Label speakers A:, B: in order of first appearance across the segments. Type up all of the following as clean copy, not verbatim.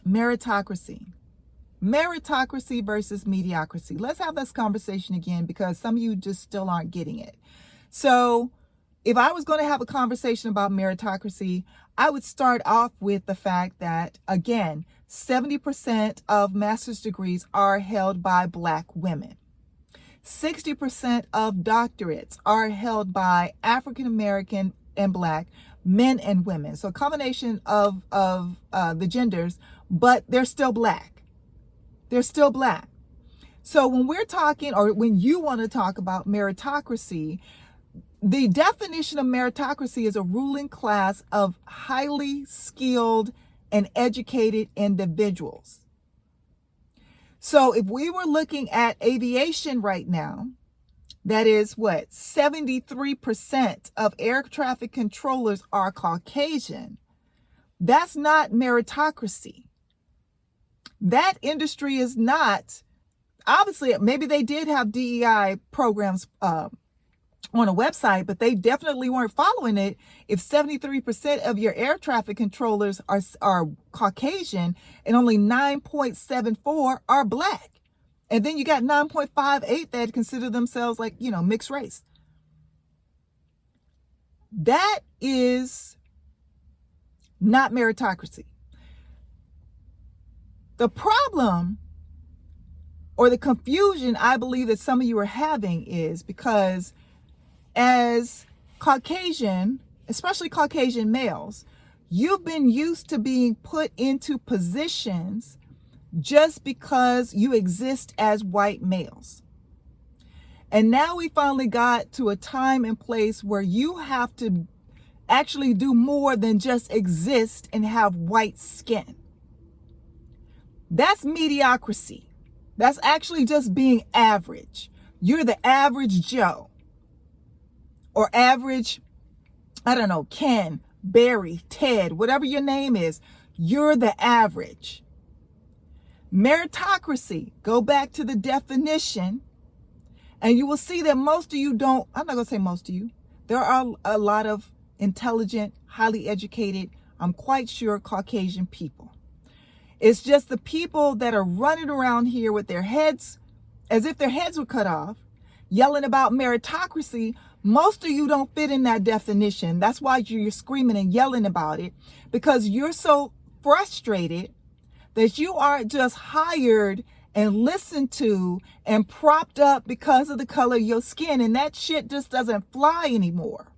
A: Meritocracy. Meritocracy versus mediocrity. Let's have this conversation again because some of you just still aren't getting it. So if I was going to have a conversation about meritocracy, I would start off with the fact that, again, 70% of master's degrees are held by Black women. 60% of doctorates are held by African American and Black men and women. So a combination of the genders, but they're still Black. They're still Black. So when we're talking, or when you want to talk about meritocracy, the definition of meritocracy is a ruling class of highly skilled and educated individuals. So if we were looking at aviation right now, that is what? 73% of air traffic controllers are Caucasian. That's not meritocracy. That industry is not, obviously, maybe they did have DEI programs on a website, but they definitely weren't following it. If 73% of your air traffic controllers are Caucasian and only 9.74 are Black. And then you got 9.58 that consider themselves like, mixed race. That is not meritocracy. The problem or the confusion I believe that some of you are having is because as Caucasian, especially Caucasian males, you've been used to being put into positions just because you exist as white males. And now we finally got to a time and place where you have to actually do more than just exist and have white skin. That's mediocrity. That's actually just being average. You're the average Joe. Or average, I don't know, Ken, Barry, Ted, whatever your name is, you're the average. Meritocracy, go back to the definition, and you will see that most of you don't, I'm not going to say most of you, there are a lot of intelligent, highly educated, I'm quite sure Caucasian people. It's just the people that are running around here with their heads, as if their heads were cut off, yelling about meritocracy. Most of you don't fit in that definition. That's why you're screaming and yelling about it, because you're so frustrated that you aren't just hired and listened to and propped up because of the color of your skin. And that shit just doesn't fly anymore.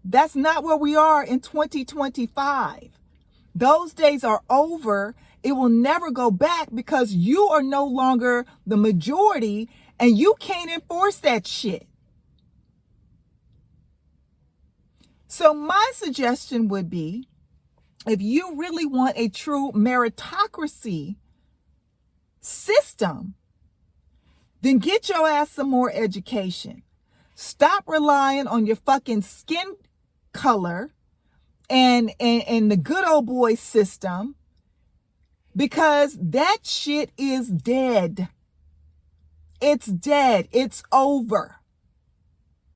A: That's not where we are in 2025. Those days are over. It will never go back because you are no longer the majority and you can't enforce that shit. So my suggestion would be, if you really want a true meritocracy system, then get your ass some more education. Stop relying on your fucking skin color and the good old boy system, because that shit is dead. It's dead. It's over.